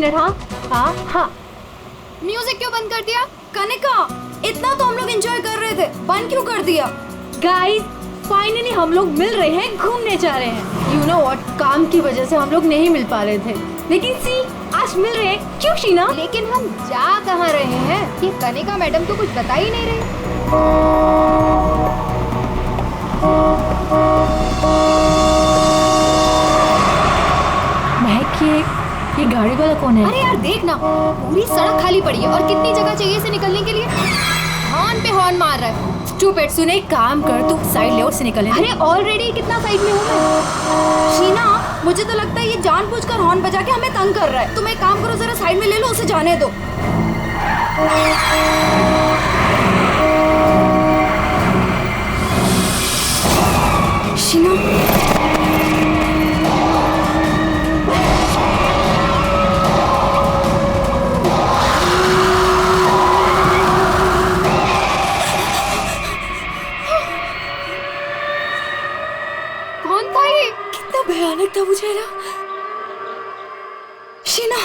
Minute. हाँ हाँ हाँ। म्यूजिक क्यों बंद कर दिया? कनिका, इतना तो हम लोग एंजॉय कर रहे थे, बंद क्यों कर दिया? गाइस फाइनली हम लोग मिल रहे हैं, घूमने जा रहे हैं। यू नो व्हाट, काम की वजह से हम लोग नहीं मिल पा रहे थे, लेकिन सी आज मिल रहे हैं। क्यों शीना? लेकिन हम जा कहाँ रहे हैं? ये कनिका मैडम तो कुछ बता ही नहीं रही। महक, ये गाड़ी वाला कौन है? अरे यार देख ना, पूरी सड़क खाली पड़ी है और कितनी जगह चाहिए इसे निकलने के लिए। हॉर्न पे हॉर्न मार रहा है। स्टूपिड, सुन एक काम कर, तू साइड ले और से निकल। अरे ऑलरेडी कितना साइड में हूँ मैं। शीना, मुझे तो लगता है ये जानबूझकर हॉर्न बजा के हमें तंग कर रहा है। तुम एक काम करो, जरा साइड में ले लो, उसे जाने दो। शीना, भयानक था मुझे ना। शीना,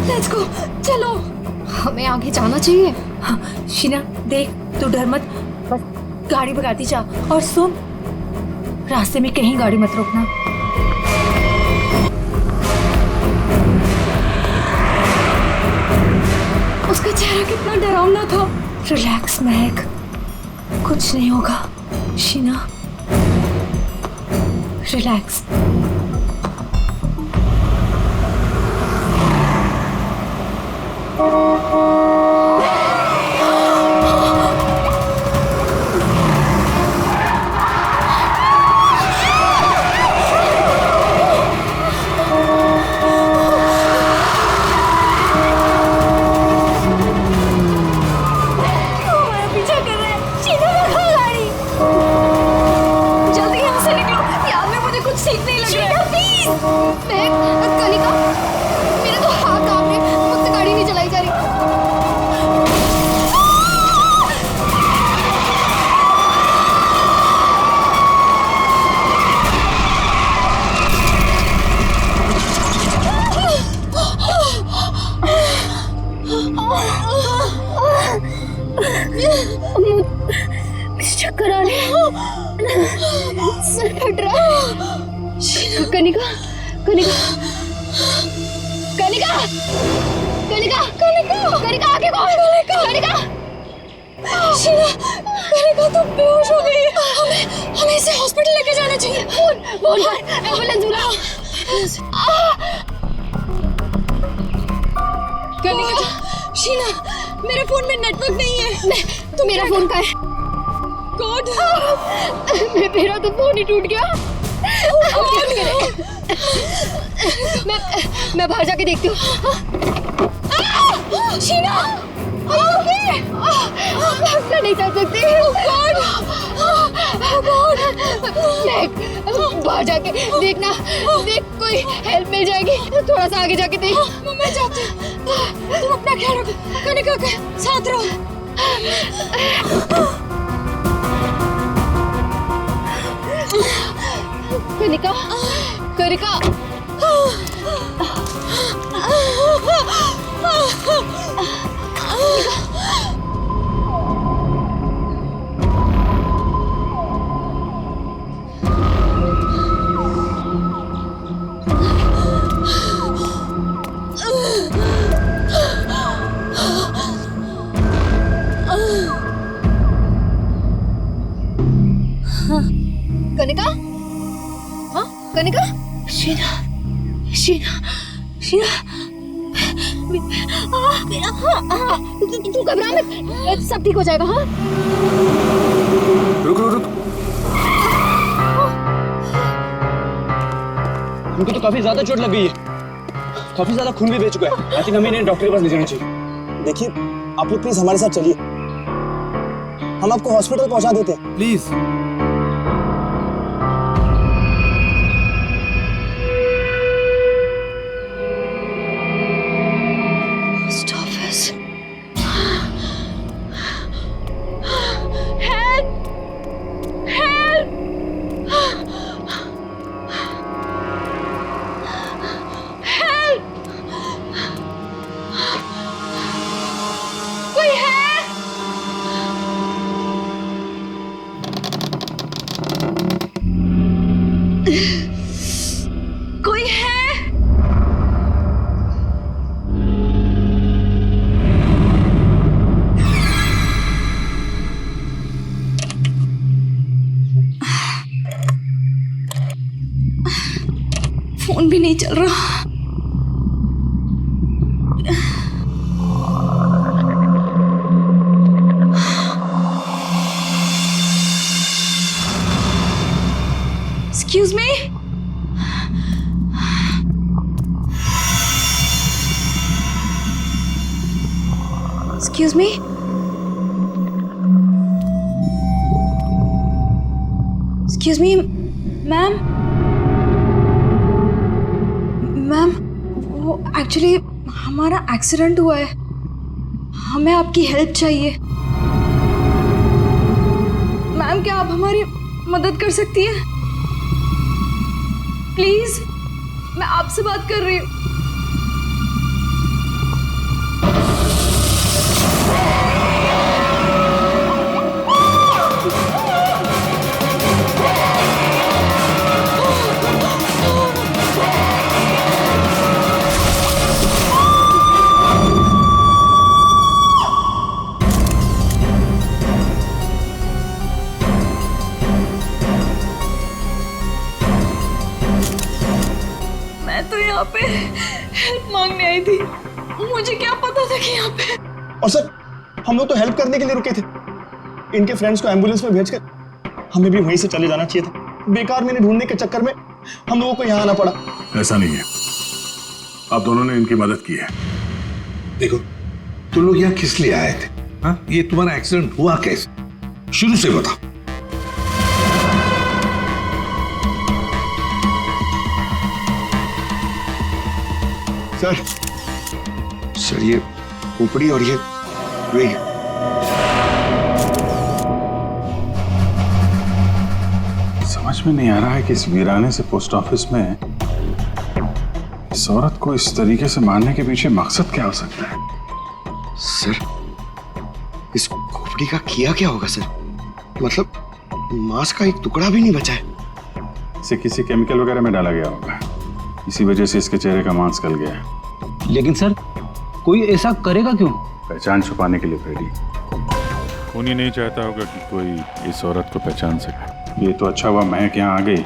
लेट्स गो, चलो। हमें आगे जाना चाहिए। हाँ, शीना देख, तू डर मत, बस गाड़ी भगाती जा। और सुन, रास्ते में कहीं गाड़ी मत रोकना। उसका चेहरा कितना डरावना था। रिलैक्स महक, कुछ नहीं होगा। शीना रिलैक्स। कनिका, मेरे तो हाथ कांप रहे, मुझसे गाड़ी नहीं चलाई जा रही। चक्कर आ रहे हैं, सर फट रहा है। कनिका, कनिका, कनिका, कनिका, कनिका, कनिका, आगे कौन? कनिका, शीना, कनिका तो बेहोश हो गई है। हमें इसे हॉस्पिटल लेके जाना चाहिए। फोन कर, एम्बुलेंस बुलाओ। कनिका, शीना, मेरे फोन में नेटवर्क नहीं है। तो मेरा फोन का है? कौन? मेरा तो फोन ही टूट गया। मैं बाहर जाके देखती हूँ। शीना, मैं नहीं चल सकती। बाहर जाके देखना, देख कोई हेल्प मिल जाएगी। थोड़ा सा आगे जाके देख। मैं जाती हूँ, तुम अपना ख्याल रखो। कनिका के साथ रहो। कनिका, कनिका, कनिका, हाँ कनिका, शीना, शीना, शीना, तू घबरा मत, सब ठीक हो जाएगा। हाँ रुक रुक रुक, उनको तो काफी ज्यादा चोट लग गई है, काफी ज्यादा खून भी बह चुका है। आई थिंक हमें इन्हें डॉक्टर के पास ले जाना चाहिए। देखिए आप लोग प्लीज हमारे साथ चलिए, हम आपको हॉस्पिटल पहुंचा देते हैं। प्लीज। नहीं चल रहा। Excuse me? Excuse me? Excuse me, ma'am. Ma'am, वो एक्चुअली हमारा एक्सीडेंट हुआ है, हमें आपकी हेल्प चाहिए। मैम, क्या आप हमारी मदद कर सकती हैं? प्लीज, मैं आपसे बात कर रही हूँ। यहाँ पे हेल्प मांगने आई थी, मुझे क्या पता था कि यहाँ पे। और सर, हम लोग तो हेल्प करने के लिए रुके थे। इनके फ्रेंड्स को एम्बुलेंस में भेजकर हमें भी वहीं से चले जाना चाहिए था। बेकार मैंने ढूंढने के चक्कर में हम लोगों को यहाँ आना पड़ा। ऐसा नहीं है, आप दोनों ने इनकी मदद की है। देखो, तुम लोग यहाँ किस लिए आए थे? हाँ, ये तुम्हारा एक्सीडेंट हुआ कैसे? शुरू से बताओ। सर, ये खोपड़ी और ये समझ में नहीं आ रहा है कि इस वीराने से पोस्ट ऑफिस में इस औरत को इस तरीके से मारने के पीछे मकसद क्या हो सकता है? सर, इस खोपड़ी का किया क्या होगा सर? मतलब मांस का एक टुकड़ा भी नहीं बचा है। इसे किसी केमिकल वगैरह में डाला गया होगा, इसी वजह से इसके चेहरे का मांस गल गया है। लेकिन सर, कोई ऐसा करेगा क्यों? पहचान छुपाने के लिए फ्रेडी। खूनी नहीं चाहता होगा कि कोई इस औरत को पहचान सके। ये तो अच्छा हुआ महक यहाँ आ गई,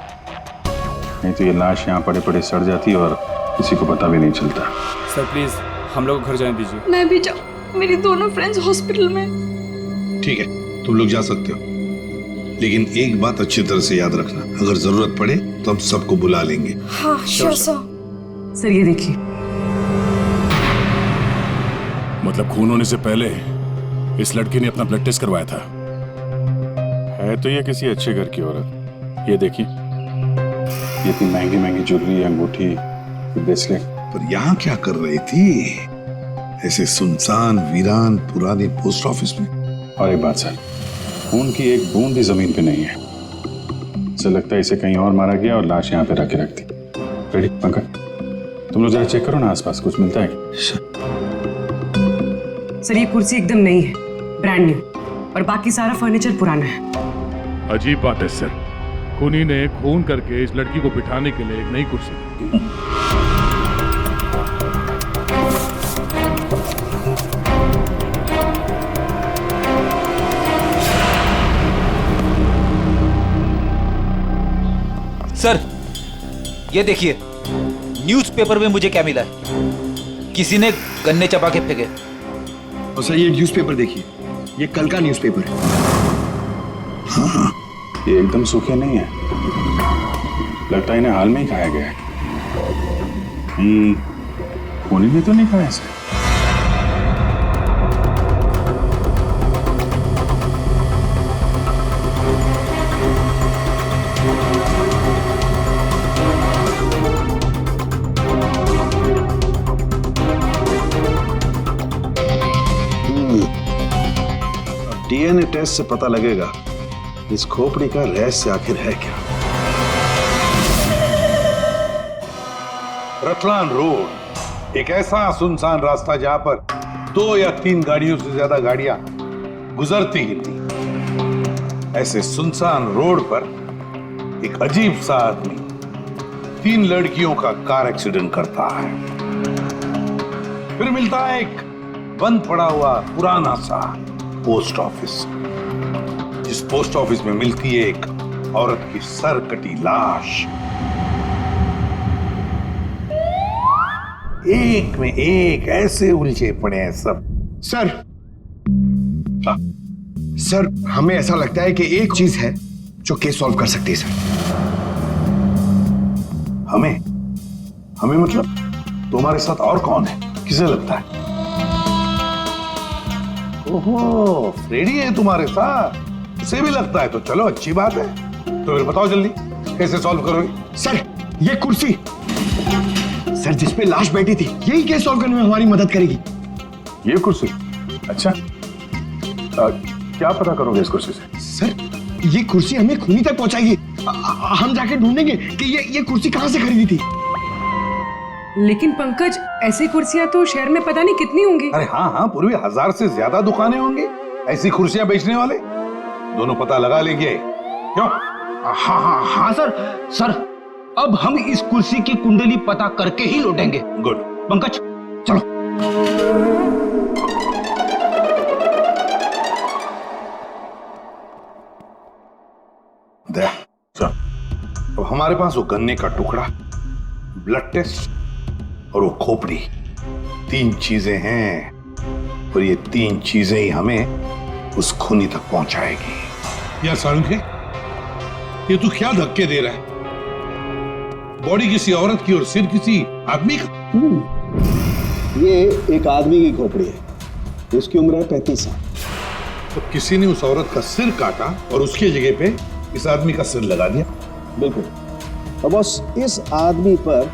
नहीं तो ये लाश यहाँ पड़े पड़े सड़ जाती और किसी को पता भी नहीं चलता। सर प्लीज, हम लोग घर जाने दीजिए। मैं भी जाऊँ, मेरी दोनों फ्रेंड्स हॉस्पिटल में। ठीक है, तुम लोग जा सकते हो, लेकिन एक बात अच्छी तरह से याद रखना, अगर जरूरत पड़े तो हम सबको बुला लेंगे। हाँ, श्योर सर। सर, ये देखिए। मतलब खून होने से पहले इस लड़की ने अपना ब्लड टेस्ट करवाया था। है तो ये किसी अच्छे घर की औरत। ये देखिए, ये इतनी महंगी महंगी ज्वेलरी, अंगूठी, ब्रेसलेट। पर यहाँ क्या कर रही थी ऐसे सुनसान वीरान पुराने पोस्ट ऑफिस में? और एक बात सर, खून की एक बूंद भी जमीन पे नहीं है। ऐसा लगता है इसे कहीं और मारा गया और लाश यहाँ पे रख के रख दी। रेडी पंकज, तुम लोग जरा चेक करो ना आसपास कुछ मिलता है। सर, ये कुर्सी एकदम नई है, ब्रांड न्यू, और बाकी सारा फर्नीचर पुराना है। अजीब बात है सर, खूनी ने खून करके इस लड़की को बिठाने के लिए एक नई कुर्सी दी। सर, ये देखिए, न्यूज़पेपर में मुझे क्या मिला है। किसी ने गन्ने चबा के फेंके। और सर, ये न्यूज़पेपर देखिए, ये कल का न्यूज़पेपर है। हाँ, ये एकदम सूखे नहीं है, लगता है इन्हें हाल में ही खाया गया है। खूनी ने तो नहीं खाया इसे। डीएनए टेस्ट से पता लगेगा इस खोपड़ी का रहस्य आखिर है क्या। रतलान रोड एक ऐसा सुनसान रास्ता जहां पर 2 या 3 गाड़ियों से ज्यादा गाड़ियां गुजरती ही नहीं। ऐसे सुनसान रोड पर एक अजीब सा आदमी 3 लड़कियों का कार एक्सीडेंट करता है। फिर मिलता है एक बंद पड़ा हुआ पुराना सा पोस्ट ऑफिस, जिस पोस्ट ऑफिस में मिलती है एक औरत की सर कटी लाश। एक में एक ऐसे उलझे पड़े हैं सब। सर, सर हमें ऐसा लगता है कि एक चीज है जो केस सॉल्व कर सकती है सर। हमें हमें मतलब तुम्हारे साथ और कौन है, किसे लगता है? ओहो, फ्रेडी है तुम्हारे साथ, उसे भी लगता है तो चलो अच्छी बात है। तो फिर बताओ जल्दी कैसे सॉल्व करोगे? सर ये कुर्सी सर जिसपे लाश बैठी थी, यही केस सॉल्व करने में हमारी मदद करेगी। ये कुर्सी? अच्छा, क्या पता करोगे इस कुर्सी से? सर ये कुर्सी हमें खूनी तक पहुंचाएगी। हम जाके ढूंढेंगे कि ये कुर्सी कहां से खरीदी थी। लेकिन पंकज, ऐसी कुर्सियां तो शहर में पता नहीं कितनी होंगी। अरे हाँ हाँ, पूर्वी 1000 से ज्यादा दुकानें होंगी ऐसी कुर्सियां बेचने वाले। दोनों पता लगा लेंगे। क्यों? हाँ हाँ हाँ सर, सर अब हम इस कुर्सी की कुंडली पता करके ही लौटेंगे। गुड। पंकज चलो। दया चल। अब हमारे पास वो गन्ने का टुकड़ा, ब्लड टेस्ट और वो खोपड़ी, 3 चीजें हैं और ये 3 चीजें ही हमें उस खूनी तक पहुंचाएगी। यार सारुंखे, ये तू क्या धक्के दे रहा है? बॉडी किसी औरत की और सिर किसी आदमी का। ये एक आदमी की खोपड़ी है, उसकी उम्र है 35 साल। तो किसी ने उस औरत का सिर काटा और उसकी जगह पे इस आदमी का सिर लगा दिया। बिल्कुल। तो बस इस आदमी पर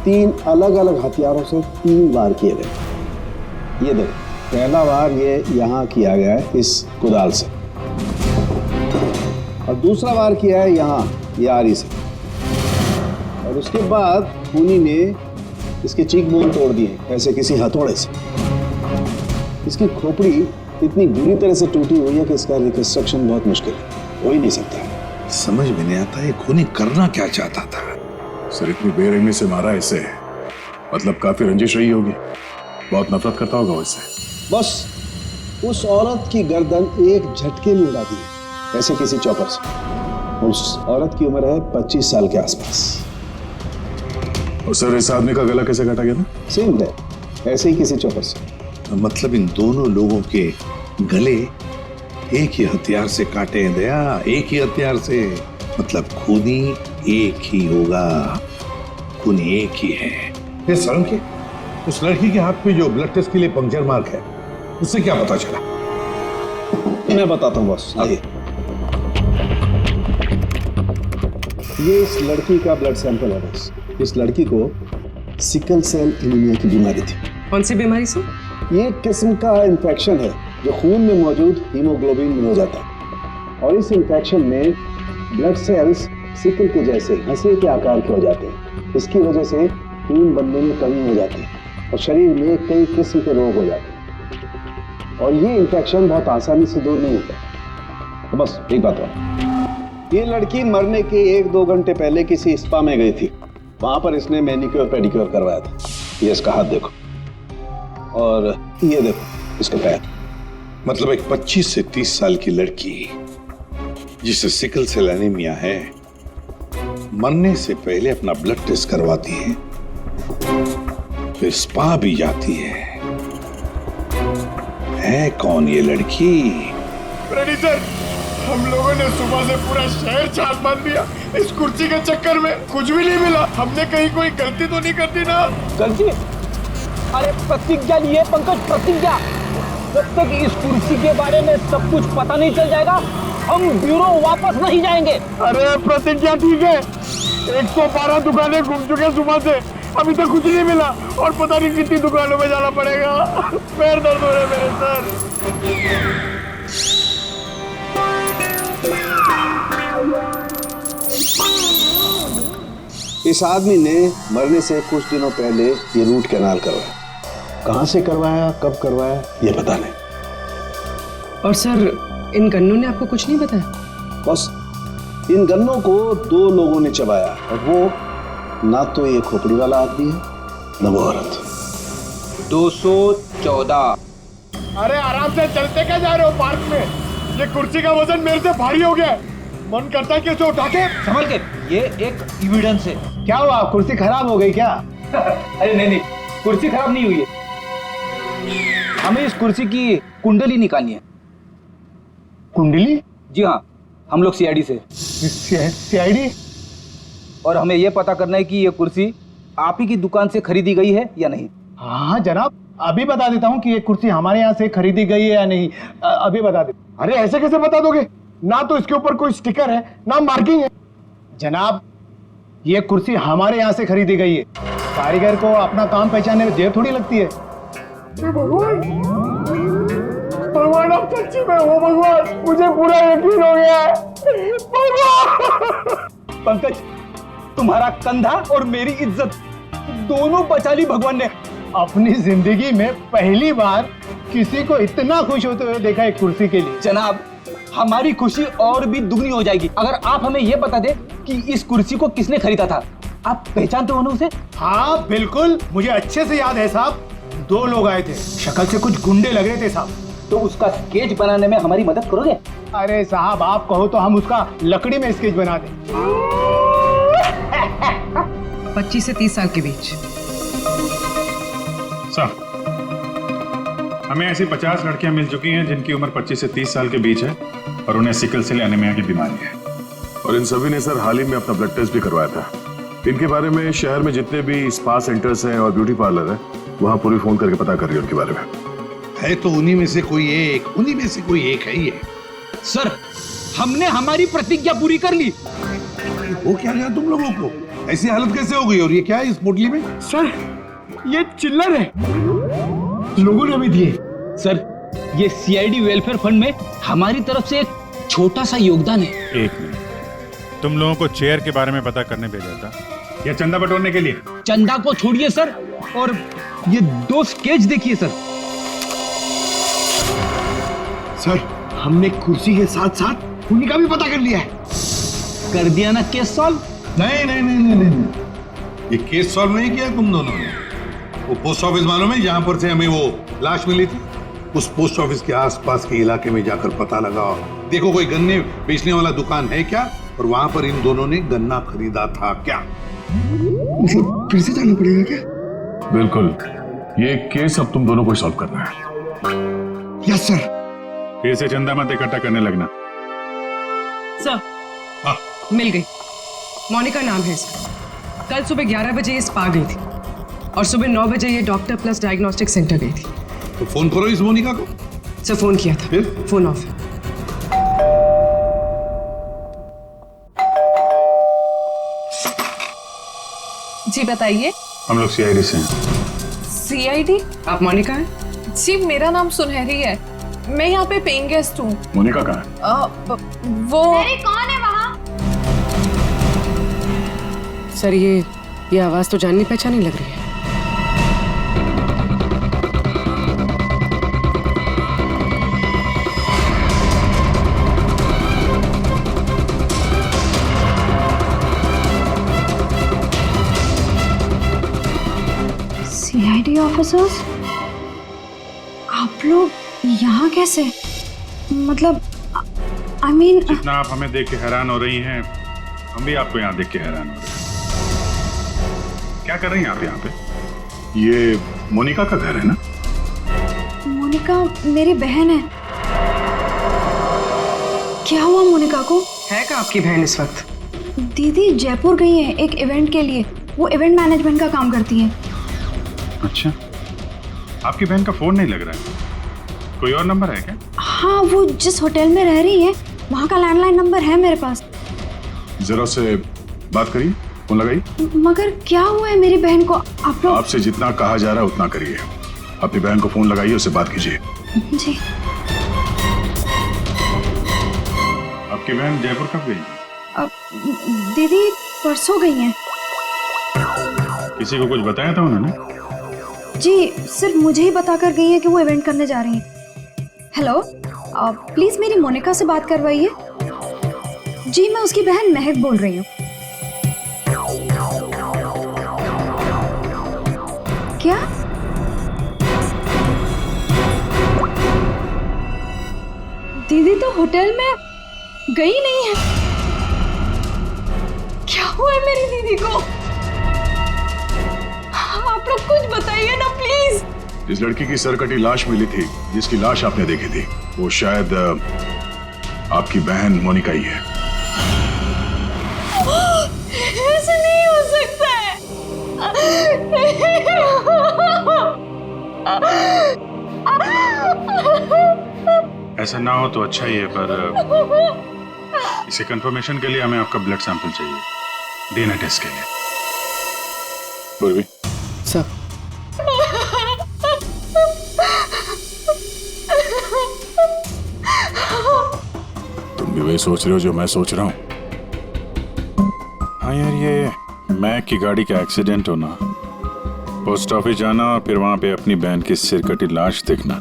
3 अलग अलग हथियारों से 3 वार किए गए। ये देखो, पहला वार ये यहाँ किया गया है इस कुदाल से, और दूसरा वार किया है यहाँ ये आरी से, और उसके बाद खूनी ने इसके चीक बोन तोड़ दिए ऐसे किसी हथौड़े से। इसकी खोपड़ी इतनी बुरी तरह से टूटी हुई है कि इसका रिकंस्ट्रक्शन बहुत मुश्किल है, हो ही नहीं सकता है। समझ में नहीं आता ये खूनी करना क्या चाहता था। सर इतनी बेरहमी से मारा इसे, मतलब काफी रंजिश रही होगी, बहुत नफरत करता होगा इससे। बस उस औरत की गर्दन एक झटके में उड़ा दी ऐसे किसी चौपर से। उस औरत की उम्र है 25 साल के आसपास। और सर इस आदमी का गला कैसे काटा गया था? सेम है, ऐसे ही किसी चौपर से। मतलब इन दोनों लोगों के गले एक ही हथियार से काटे हैं दया, एक ही हथियार से। मतलब खूनी एक ही होगा, खूनी एक ही है। ये सारुंखे, उस लड़की के हाथ पे जो ब्लड टेस्ट के लिए पंक्चर मार्क है, उससे क्या पता चला? मैं बताता हूँ बॉस। ये इस लड़की का ब्लड सैंपल है बॉस। इस लड़की को सिकल सेल एनीमिया की बीमारी थी। कौन सी बीमारी से? ये एक किस्म का इन्फेक्शन है जो खून में मौजूद हीमोग्लोबिन में हो जाता है, और इस इन्फेक्शन में ब्लड सेल्स सिकल के जैसे हंसी के आकार के हो जाते हैं। इसकी वजह से खून बनने में कमी हो जाती है और शरीर में कई किस्म के रोग हो जाते हैं, और ये इन्फेक्शन बहुत आसानी से दूर नहीं होता। तो बस एक बात और, ये लड़की मरने के 1-2 घंटे पहले किसी स्पा में गई थी। वहां पर इसने मैनिक्योर पेडिक्योर करवाया था। ये इसका हाथ देखो, और ये देखो इसका पैर। मतलब एक 25 से 30 साल की लड़की जिसे सिकल सेल एनीमिया है, मरने से पहले अपना ब्लड टेस्ट करवाती है, फिर स्पा भी जाती है कौन ये लड़की? फ्रेडी सर, हम लोगों ने सुबह से पूरा शहर छान मार दिया। इस कुर्सी के चक्कर में कुछ भी नहीं मिला। हमने कहीं कोई गलती तो नहीं कर दी ना? गलती? अरे प्रतिज्ञा लिए पंकज, प्रतिज्ञा। जब तक इस कुर्सी के बारे में सब कुछ पता नहीं चल जाएगा, हम ब्यूरो वापस नहीं जाएंगे। अरे प्रतिज्ञा ठीक है, 112 दुकानें घूम चुके सुबह से, अभी तक कुछ नहीं मिला, और पता नहीं कितनी दुकानों में जाना पड़ेगा। पैर दर्द हो रहे मेरे सर। इस आदमी ने मरने से कुछ दिनों पहले ये रूट कैनाल करवाया। कहां से करवाया, कब करवाया, ये पता नहीं। और सर इन गन्नों ने आपको कुछ नहीं बताया? बस इन गन्नों को 2 लोगों ने चबाया, और वो ना तो ये खोपड़ी वाला आदमी है, ना वो औरत। 214। अरे आराम से चलते क्या जा रहे हो पार्क में? ये कुर्सी का वजन मेरे से भारी हो गया, मन करता है कि उसे उठा के। संभल के, ये एक एविडेंस है। क्या हुआ, कुर्सी खराब हो गई क्या? अरे नहीं नहीं, कुर्सी खराब नहीं हुई है, हमें इस कुर्सी की कुंडली निकालनी है। कुंडली? जी हाँ, हम लोग सीआईडी से। सीआईडी? और हमें यह पता करना है कि ये कुर्सी आप ही की दुकान से खरीदी गई है या नहीं। हाँ जनाब, अभी बता देता हूँ कि ये कुर्सी हमारे यहाँ से खरीदी गई है या नहीं। अभी बता दे। अरे ऐसे कैसे बता दोगे? ना तो इसके ऊपर कोई स्टिकर है, ना मार्किंग है। जनाब, ये कुर्सी हमारे यहाँ से खरीदी गई है। कारीगर को अपना काम पहचानने में देर थोड़ी लगती है। भगवान अब सच्ची में हो भगवान, मुझे पूरा यकीन हो गया है। पंकज, तुम्हारा कंधा और मेरी इज्जत दोनों बचा ली भगवान ने। अपनी जिंदगी में पहली बार किसी को इतना खुश होते हुए देखा एक कुर्सी के लिए। जनाब, हमारी खुशी और भी दुगनी हो जाएगी अगर आप हमें यह बता दे कि इस कुर्सी को किसने खरीदा था। आप पहचानते हो ना उसे? हाँ बिल्कुल, मुझे अच्छे से याद है साहब। 2 लोग आए थे, शक्ल से कुछ गुंडे लग रहे थे साहब। तो उसका स्केच बनाने में हमारी मदद करोगे? अरे साहब, आप कहो तो हम उसका लकड़ी में स्केच बना दें। 25 से 30 साल के बीच। सर, हमें ऐसी 50 लड़कियां मिल चुकी हैं जिनकी उम्र 25 से 30 साल के बीच है और उन्हें सिकल सेल एनीमिया की बीमारी है। और इन सभी ने सर हाल ही में अपना ब्लड टेस्ट भी करवाया था। इनके बारे में शहर में जितने भी स्पा सेंटर्स हैं और ब्यूटी पार्लर है, वहां पूरी फोन करके पता कर रही है उनके बारे में। है तो उन्हीं में से कोई एक है ये। सर, हमने हमारी प्रतिज्ञा पूरी कर ली। वो क्या गया तुम लोगों को? ऐसी हालत कैसे हो गई? और ये क्या है इस पोटली में? सर, ये चिल्लर है, लोगों ने भी दिए। सर, ये सीआईडी वेलफेयर फंड में हमारी तरफ से एक छोटा सा योगदान है। एक मिनट, तुम लोगों को चेयर के बारे में पता करने भेजा था या चंदा बटोरने के लिए? चंदा को छोड़िए सर, और ये 2 स्केच देखिए सर। सर, हमने कुर्सी के साथ साथ उन्हीं का भी पता कर लिया है। कर दिया ना केस सॉल्व? नहीं, ये केस सॉल्व नहीं किया तुम दोनों ने। वो पोस्ट ऑफिस मालूम है जहां पर से हमें वो लाश मिली थी? उस पोस्ट ऑफिस के आसपास के इलाके में जाकर पता लगाओ, देखो कोई गन्ने बेचने वाला दुकान है क्या, और वहां पर इन दोनों ने गन्ना खरीदा था क्या? मतलब फिर से जाना पड़ेगा क्या? बिल्कुल, ये केस अब तुम दोनों को सॉल्व करना है। Yes sir. फिर से चंदा मत इकट्ठा करने लगना। सर, मिल गई। मोनिका नाम है इसका। कल सुबह 11 बजे ये स्पा गई थी और सुबह 9 बजे ये डॉक्टर प्लस डायग्नोस्टिक सेंटर गई थी। तो फोन करो इस मोनिका को। सर, फोन किया था, फिर? फोन ऑफ है। जी बताइए। हम लोग सीआईडी से हैं। सीआईडी? आप मोनिका हैं? जी, मेरा नाम सुनहरी है, मैं यहाँ पे पेइंग गेस्ट हूँ। मोनिका कहाँ है? वो कौन है वहाँ? सर, ये आवाज तो जाननी पहचानी लग रही है। सीआईडी ऑफिसर्स, आप लोग यहाँ कैसे? मतलब आई मीन, जितना आप हमें देख के हैरान हो रही हैं, हम भी आपको यहाँ देख के हैरान हो रहे हैं। क्या कर रही हैं आप यहाँ पे? ये मोनिका का घर है ना? मोनिका मेरी बहन है। क्या हुआ मोनिका को? है क्या आपकी बहन इस वक्त? दीदी जयपुर गई है एक इवेंट के लिए, वो इवेंट मैनेजमेंट का काम करती है। अच्छा, आपकी बहन का फोन नहीं लग रहा है, कोई और नंबर है क्या? हाँ, वो जिस होटल में रह रही है वहाँ का लैंडलाइन नंबर है मेरे पास। जरा से बात करिए, फोन लगाइए। मगर क्या हुआ है मेरी बहन को? आप लोग आपसे जितना कहा जा रहा है उतना करिए। अपनी बहन को फोन लगाइए, उससे बात कीजिए। जी। आपकी बहन जयपुर कब गई? दीदी परसों गई हैं। किसी को कुछ बताया था उन्होंने? जी, सिर्फ मुझे ही बताकर गई है कि वो इवेंट करने जा रही हैं। हेलो, प्लीज मेरी मोनिका से बात करवाइए। जी, मैं उसकी बहन महक बोल रही हूँ। क्या? दीदी तो होटल में गई नहीं है। क्या हुआ है मेरी दीदी को? आप लोग कुछ बताइए ना प्लीज। इस लड़की की सरकटी लाश मिली थी, जिसकी लाश आपने देखी थी, वो शायद आपकी बहन मोनिका ही है। ऐसा नहीं हो सकता है। ऐसा ना हो तो अच्छा ही है, पर इसे कंफर्मेशन के लिए हमें आपका ब्लड सैंपल चाहिए डीएनए टेस्ट के लिए। पूर्वी सर, तुम भी वही सोच रहे हो जो मैं सोच रहा हूँ? हाँ यार, ये मैक की गाड़ी का एक्सीडेंट होना, पोस्ट ऑफिस जाना और फिर वहां पे अपनी बहन की सिरकटी लाश देखना,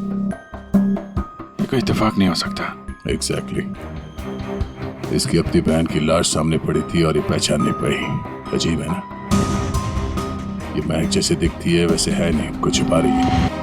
ये कोई इत्तेफाक नहीं हो सकता। एग्जैक्टली। इसकी अपनी बहन की लाश सामने पड़ी थी और ये पहचान नहीं पाई। अजीब है ना? ये महक जैसे दिखती है वैसे है नहीं, कुछ छुपा रही है।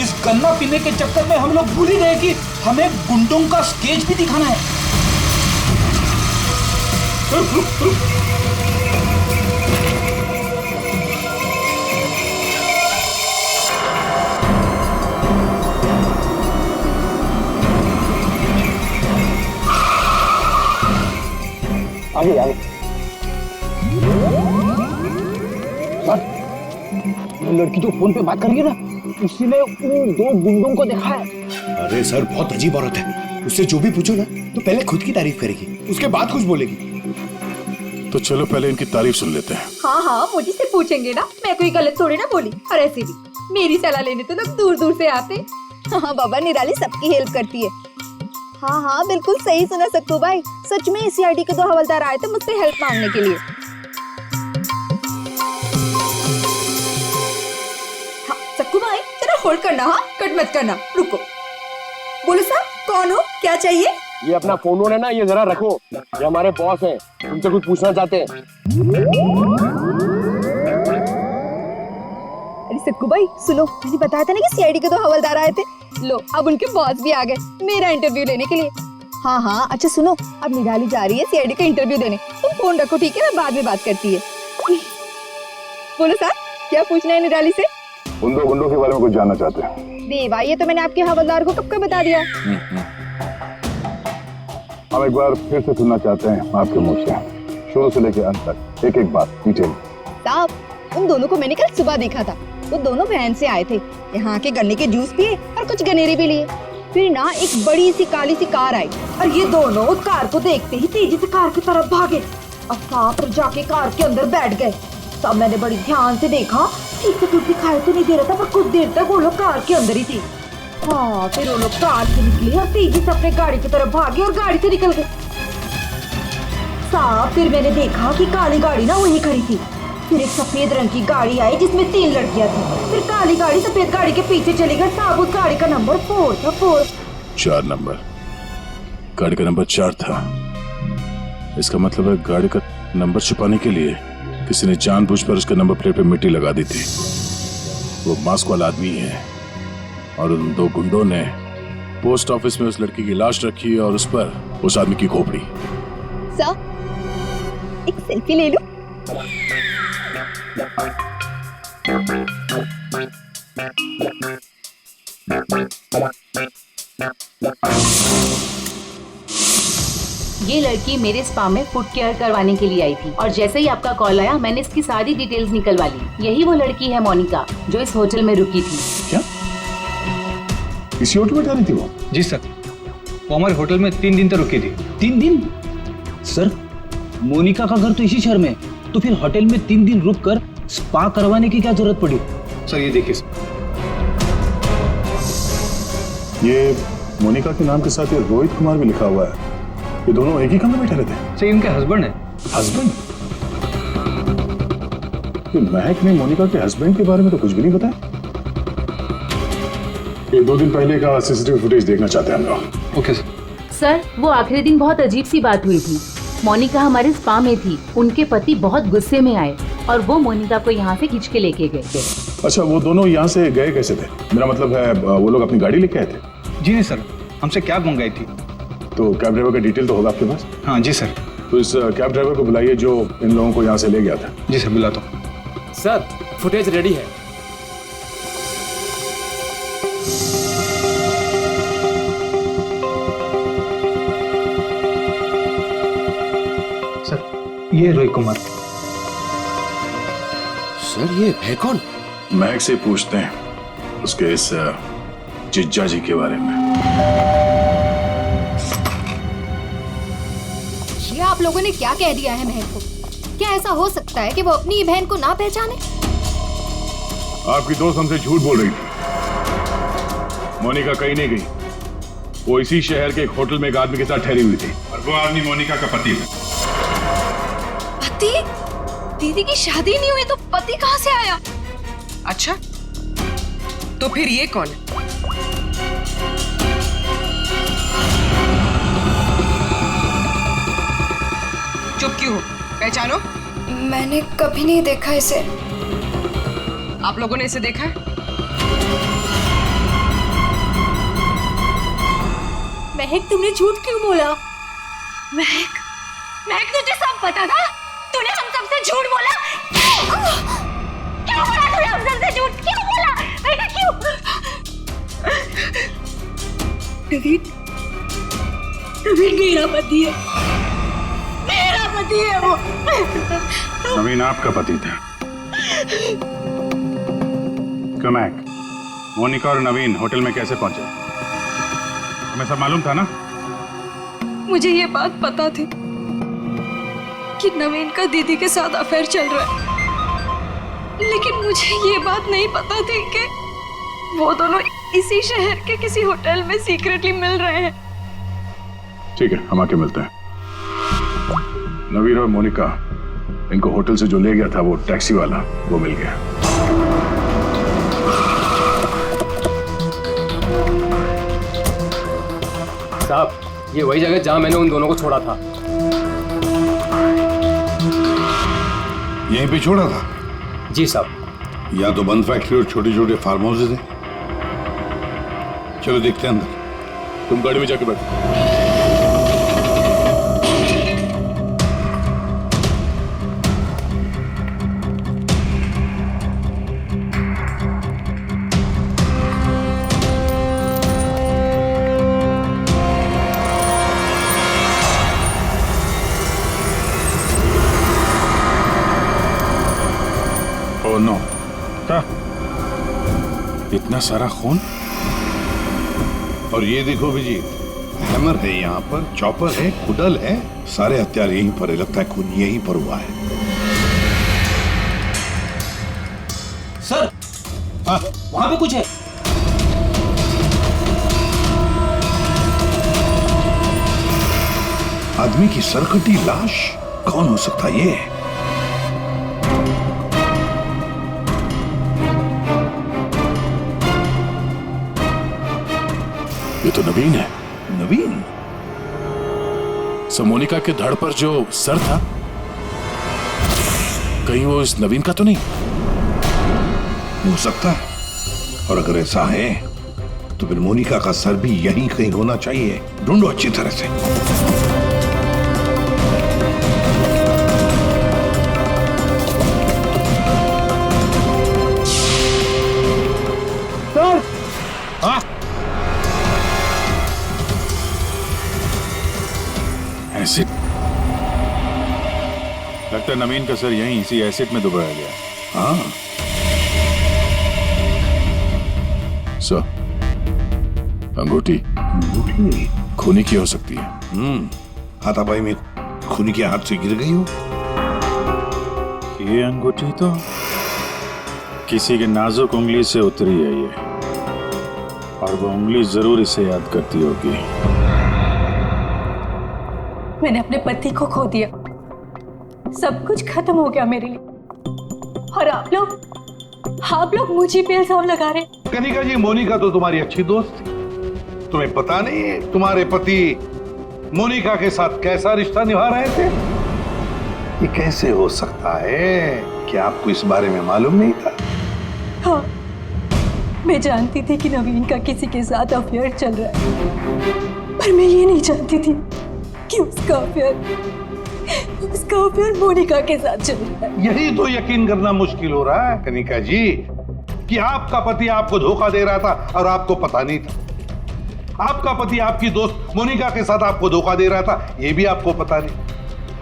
इस गन्ना पीने के चक्कर में हम लोग भूल ही गए कि हमें गुंडों का स्केच भी दिखाना है। आगे आगे। वो लड़की जो फोन पे बात कर रही है ना, उसी ने उन दो गुंडों को देखा है। अरे सर, बहुत अजीब औरत है। उससे जो भी पूछो ना तो पहले खुद की तारीफ करेगी, उसके बाद कुछ बोलेगी। तो चलो पहले इनकी तारीफ सुन लेते हैं। हाँ हाँ, मुझे से पूछेंगे ना, मैं कोई गलत थोड़ी ना बोली। और ऐसे भी मेरी सलाह लेने तो लोग दूर दूर से आते। हाँ बाबा, निराली सबकी हेल्प करती है। हाँ हाँ, बिल्कुल सही सुना सक्कू भाई। सच में सीआईडी के 2 हवलदार आए थे मुझसे हेल्प मांगने के लिए। हाँ सक्कू भाई, जरा होल्ड करना, हाँ कट मत करना, रुको। बोलो साहब, कौन हो, क्या चाहिए? ये अपना फोन है ना, ये जरा रखो। ये हमारे बॉस हैं, तुमसे कुछ पूछना चाहते हैं। अरे सक्कू भाई सुनो, मैंने बताया था ना कि सीआईडी के 2 हवलदार आए थे। लो, अब उनके बॉस भी आ गए मेरा इंटरव्यू लेने के लिए। हाँ हाँ, अच्छा सुनो, अब निराली जा रही है सीआईडी का इंटरव्यू देने। तुम फोन रखो, ठीक है? मैं बाद में बात करती है। बोलो साहब, क्या पूछना है निराली से? उन 2 गुंडों के बारे में कुछ जानना चाहते हैं। देवा, ये तो मैंने आपके हवलदार को कब का बता दिया। हम एक बार फिर से सुनना चाहते हैं आपके मुंह से, शुरू से लेकर अंत तक एक एक बात डिटेल। साहब, उन दोनों को मैंने कल सुबह देखा था। वो दोनों वैन से आए थे, यहाँ के गन्ने के जूस पिए और कुछ गनेरे भी लिए। फिर ना एक बड़ी सी काली सी कार आई और ये दोनों उस कार को देखते ही तेजी से कार की तरफ भागे और सांप जाके कार के अंदर बैठ गए। तब मैंने बड़ी ध्यान से देखा, ठीक से कुछ दिखाई तो नहीं दे रहा था, पर कुछ देर तक वो लोग कार के अंदर ही थे। हाँ, फिर वो लोग कार से निकले और तेजी से अपने गाड़ी की तरफ भागे और गाड़ी से निकल गए। साहब, फिर मैंने देखा कि काली गाड़ी ना वहीं खड़ी थी। फिर एक सफेद रंग की गाड़ी आई जिसमें 3 लड़कियां थी। फिर काली गाड़ी सफेद गाड़ी के पीछे चली गई। साहब, उस गाड़ी का नंबर 4 था। 4 नंबर, गाड़ी का नंबर 4 था। इसका मतलब है गाड़ी का नंबर छुपाने के लिए किसी ने जानबूझकर उसके नंबर प्लेट पे मिट्टी लगा दी थी। वो मास्क वाला आदमी है और उन 2 गुंडों ने पोस्ट ऑफिस में उस लड़की की लाश रखी और उस पर उस आदमी की खोपड़ी। सर, एक सेल्फी ले लो। ये लड़की मेरे स्पा में फुट केयर करवाने के लिए आई थी और जैसे ही आपका कॉल आया मैंने इसकी सारी डिटेल्स निकलवा ली। यही वो लड़की है मोनिका जो इस होटल में रुकी थी। क्या इसी होटल में जा रही थी वो? जी सर, वो हमारे होटल में 3 दिन तक रुकी थी। 3 दिन? सर, मोनिका का घर तो इसी शहर में, तो फिर होटल में 3 दिन रुककर स्पा करवाने की क्या जरूरत पड़ी? सर ये देखिए सर, ये मोनिका के नाम के साथ ये रोहित कुमार भी लिखा हुआ है। ये दोनों एक ही कमरे में ठहरे थे? सर इनके हस्बैंड है। हस्बैंड? ये महक ने मोनिका के हस्बैंड के बारे में तो कुछ भी नहीं बताया। ये 2 दिन पहले का सीसीटीवी फुटेज देखना चाहते हैं हम लोग। Okay sir. सर, वो आखिरी दिन बहुत अजीब सी बात हुई थी। मोनिका हमारे स्पा में थी, उनके पति बहुत गुस्से में आए और वो मोनिका को यहाँ से खींच के लेके गए। अच्छा, वो दोनों यहाँ से गए कैसे थे? मेरा मतलब है वो लोग अपनी गाड़ी लेके आए थे? जी नहीं सर, हमसे कैब मंगाई थी। तो कैब ड्राइवर का डिटेल तो होगा आपके पास? हाँ जी सर। तो इस कैब ड्राइवर को बुलाइए जो इन लोगों को यहाँ से ले गया था। जी सर, बुलाता हूँ। सर फुटेज रेडी है। सर ये रोहित कुमार। सर ये है कौन? महक से पूछते हैं उसके इस जिज्जा जी के बारे में। ये आप लोगों ने क्या कह दिया है महक को? क्या ऐसा हो सकता है कि वो अपनी बहन को ना पहचाने? आपकी दोस्त हमसे झूठ बोल रही थी। मोनिका कहीं नहीं गई, वो इसी शहर के एक होटल में एक आदमी के साथ ठहरी हुई थी। और वो आदमी मोनिका का पति है। पति? दीदी की शादी नहीं हुई तो पति कहाँ से आया? अच्छा, तो फिर ये कौन है? चुप क्यों हो? पहचानो। मैंने कभी नहीं देखा इसे। आप लोगों ने इसे देखा है? महक, तुमने झूठ क्यों बोला? महक, महक तुझे सब पता था? तूने हम सबसे झूठ बोला? क्यों बोला तूने हम सबसे झूठ? क्यों बोला? महक क्यों? नवीन, नवीन मेरा पति है। मेरा पति है वो। नवीन आपका पति था। क्यों महक, मोनिका और नवीन होटल में कैसे पहुंचे? तुम्हें सब मालूम था ना? मुझे ये बात पता थी कि नवीन का दीदी के साथ अफेयर चल रहा है, लेकिन मुझे ये बात नहीं पता थी कि वो दोनों इसी शहर के किसी होटल में सीक्रेटली मिल रहे हैं। ठीक है, हम आके मिलते हैं। नवीन और मोनिका, इनको होटल से जो ले गया था वो टैक्सी वाला, वो मिल गया। साहब, ये वही जगह जहां मैंने उन दोनों को छोड़ा था। यहीं पे छोड़ा था? जी साहब। या तो बंद फैक्ट्री और छोटे छोटे फार्म हाउसेज हैं। चलो देखते हैं अंदर। तुम गाड़ी में जाके बैठो। ओह नो, क्या? इतना सारा खून? और ये देखो विजीत, हैमर है यहाँ पर, चॉपर है, कुडल है, सारे हथियार यहीं पर है। लगता है खून यहीं पर हुआ है। सर, वहां पे कुछ है। आदमी की सरकटी लाश? कौन हो सकता है ये? ये तो नवीन है। नवीन? मोनिका के धड़ पर जो सर था, कहीं वो इस नवीन का तो नहीं? हो सकता है, और अगर ऐसा है तो फिर मोनिका का सर भी यहीं कहीं होना चाहिए। ढूंढो अच्छी तरह से। सर, हाँ, एसिड? लगता है नवीन का सर यहीं इसी एसिड में डुबाया गया। हाँ। सर, अंगूठी खूनी की हो सकती है। हाथापाई में खूनी के हाथ से गिर गई हो। ये अंगूठी तो किसी के नाजुक उंगली से उतरी है ये, और वो उंगली जरूर इसे याद करती होगी। मैंने अपने पति को खो दिया, सब कुछ खत्म हो गया मेरे लिए, और आप लोग मुझे पे इल्जाम लगा रहे। कनिका जी, मोनिका तो तुम्हारी अच्छी दोस्त थी। तुम्हें पता नहीं तुम्हारे पति मोनिका के साथ कैसा रिश्ता निभा रहे थे? ये कैसे हो सकता है? क्या आपको इस बारे में मालूम नहीं था? हाँ, मैं जानती थी कि नवीन का किसी के साथ अफेयर चल रहा है, पर मैं ये नहीं जानती थी कि उसका अफेयर मोनिका के साथ चल रहा है। यही तो यकीन करना मुश्किल हो रहा है कनिका जी कि आपका पति आपको धोखा दे रहा था और आपको पता नहीं था। आपका पति आपकी दोस्त मोनिका के साथ आपको धोखा दे रहा था, ये भी आपको पता नहीं।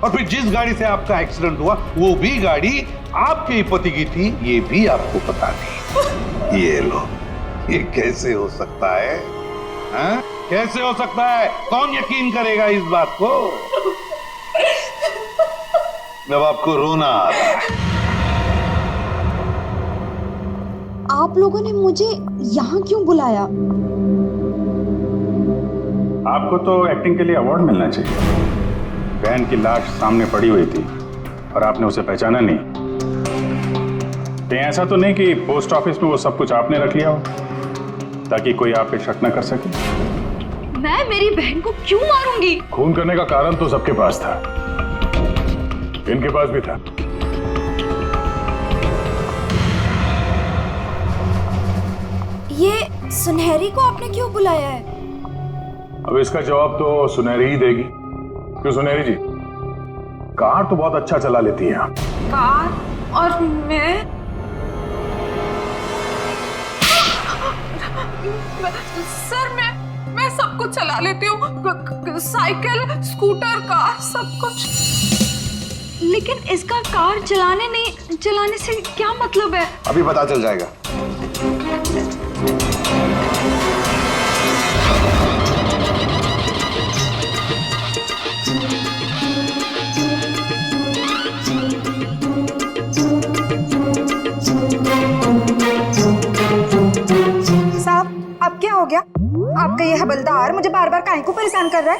और फिर जिस गाड़ी से आपका एक्सीडेंट हुआ वो भी गाड़ी आपके ही पति की थी, ये भी आपको पता नहीं। ये लो, ये कैसे हो सकता है? हाँ? कैसे हो सकता है? कौन यकीन करेगा इस बात को? जब आपको रोना आ रहा है। आप लोगों ने मुझे यहाँ क्यों बुलाया? आपको तो एक्टिंग के लिए अवार्ड मिलना चाहिए। बहन की लाश सामने पड़ी हुई थी और आपने उसे पहचाना नहीं। कहीं ऐसा तो नहीं कि पोस्ट ऑफिस में वो सब कुछ आपने रख लिया हो ताकि कोई आप पे शक न कर सके? मैं मेरी बहन को क्यों मारूंगी? खून करने का कारण तो सबके पास था, इनके पास भी था। ये सुनहरी को आपने क्यों बुलाया है? अब इसका जवाब तो सुनहरी ही देगी। क्यों सुनहरी जी, कार तो बहुत अच्छा चला लेती हैं आप। कार? और मैं सर मैं सब कुछ चला लेती हूँ, साइकिल, स्कूटर, कार, सब कुछ। लेकिन इसका कार चलाने से क्या मतलब है? अभी पता चल जाएगा। साहब, अब क्या हो गया? आपका ये हवलदार मुझे बार बार काहे को परेशान कर रहा है?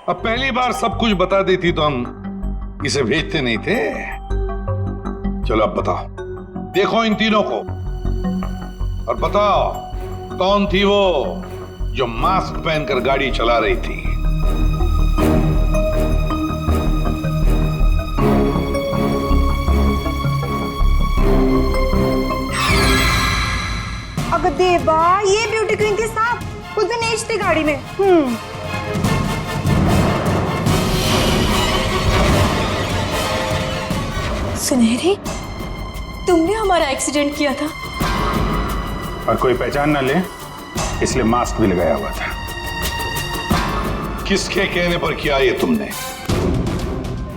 अब पहली बार सब कुछ बता देती तो हम इसे भेजते नहीं थे। चलो अब बताओ, देखो इन तीनों को और बताओ कौन थी वो जो मास्क पहनकर गाड़ी चला रही थी? अगर देवा, ये ब्यूटी क्वीन के साथ उस दिन एज थी गाड़ी में। सुनहरी, तुमने हमारा एक्सीडेंट किया था और कोई पहचान ना ले इसलिए मास्क भी लगाया हुआ था। किसके कहने पर किया ये तुमने?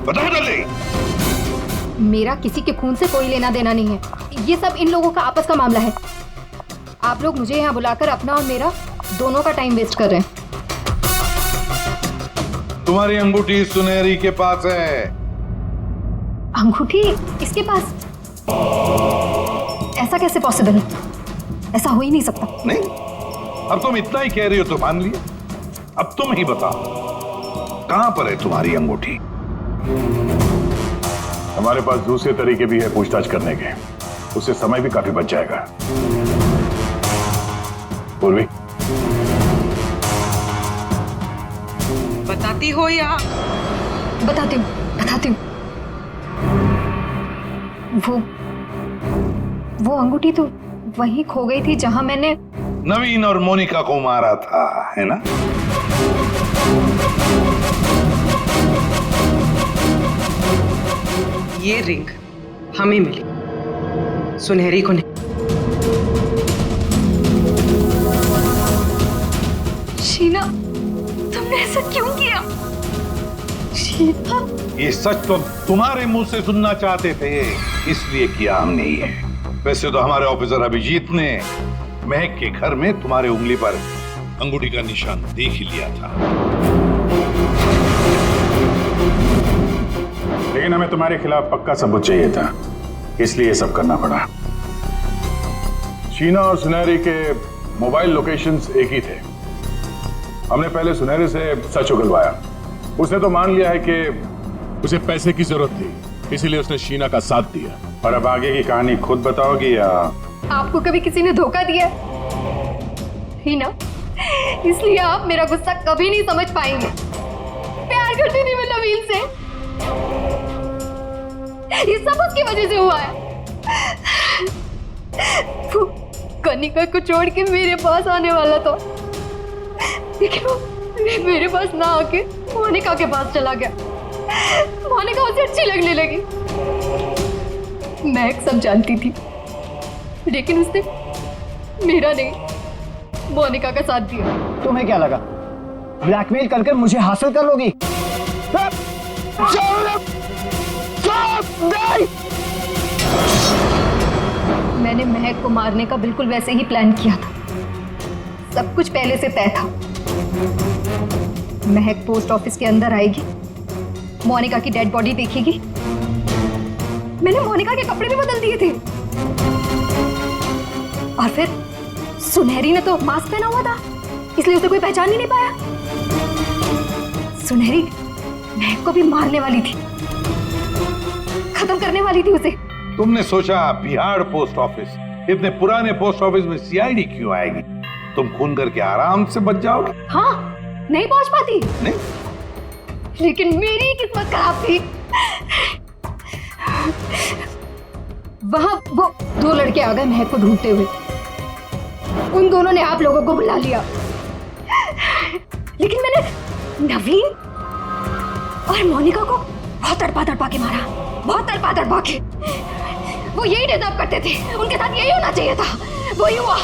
बताओ जल्दी। मेरा किसी के खून से कोई लेना देना नहीं है, ये सब इन लोगों का आपस का मामला है। आप लोग मुझे यहाँ बुलाकर अपना और मेरा दोनों का टाइम वेस्ट कर रहे हैं। तुम्हारी अंगूठी सुनहरी के पास है। अंगूठी इसके पास? ऐसा कैसे पॉसिबल है? ऐसा हो ही नहीं सकता। नहीं, अब तुम इतना ही कह रही हो तो मान लिया। अब तुम ही बताओ कहां पर है तुम्हारी अंगूठी? हमारे पास दूसरे तरीके भी है पूछताछ करने के, उससे समय भी काफी बच जाएगा। पूर्वी, बताती हो या? बताती हूँ। वो अंगूठी तो वहीं खो गई थी जहां मैंने नवीन और मोनिका को मारा था, है ना? ये रिंग हमें मिली, सुनहरी को नहीं। शीना, तुमने ऐसा क्यों किया? शीना, ये सच तो तुम्हारे मुंह से सुनना चाहते थे, इसलिए किया हमने ये। वैसे तो हमारे ऑफिसर अभिजीत ने महक के घर में तुम्हारे उंगली पर अंगूठी का निशान देख ही लिया था। लेकिन हमें तुम्हारे खिलाफ पक्का सबूत चाहिए था, इसलिए ये सब करना पड़ा। शीना और सुनहरी के मोबाइल लोकेशंस एक ही थे। हमने पहले सुनहरी से सच उगलवाया। उसने तो मान लिया है कि उसे पैसे की जरूरत थी, इसीलिए उसने शीना का साथ दिया। और अब आगे की कहानी खुद बताओगी या? आपको कभी किसी ने धोखा दिया ही ना, इसलिए आप मेरा गुस्सा कभी नहीं समझ पाएंगे। करती थी मैं नवीन से। ये सब उसकी वजह से हुआ है। वो कनिका को छोड़ के मेरे पास आने वाला था, लेकिन वो मेरे पास ना आके मोनिका के पास चला गया। मोनिका उसे अच्छी लगने लगी। मैं सब जानती थी, लेकिन उसने मेरा नहीं मोनिका का साथ दिया। तुम्हें क्या लगा ब्लैकमेल करके मुझे हासिल कर लोगी? मैंने महक को मारने का बिल्कुल वैसे ही प्लान किया था। सब कुछ पहले से तय था। महक पोस्ट ऑफिस के अंदर आएगी, मोनिका की डेड बॉडी देखेगी। मैंने मोनिका के कपड़े भी बदल दिए थे। और फिर सुनहरी ने तो मास्क पहना हुआ था, इसलिए उसे कोई पहचान ही नहीं पाया। सुनहरी महक को भी मारने वाली थी, खत्म करने वाली थी उसे। तुमने सोचा बिहार पोस्ट ऑफिस, इतने पुराने पोस्ट ऑफिस में सीआईडी क्यों आएगी? तुम खून करके आराम से बच जाओगे। हाँ, नहीं पहुंच पाती। नहीं, लेकिन मेरी किस्मत खराब थी। वहां वो दो लड़के आ गए महक को ढूंढते हुए। उन दोनों ने आप लोगों को बुला लिया, लेकिन मैंने नवीन और मोनिका को बहुत तड़पा के मारा, बहुत तड़पा के। वो यही डिजर्व करते थे, उनके साथ यही होना चाहिए था, वही हुआ।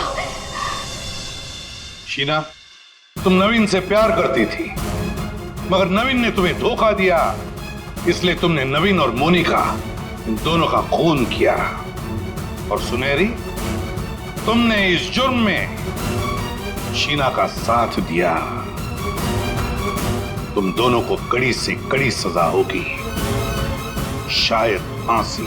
शीना, तुम नवीन से प्यार करती थी, मगर नवीन ने तुम्हें धोखा दिया, इसलिए तुमने नवीन और मोनिका इन दोनों का खून किया। और सुनहरी, तुमने इस जुर्म में शीना का साथ दिया। तुम दोनों को कड़ी से कड़ी सजा होगी, शायद फांसी।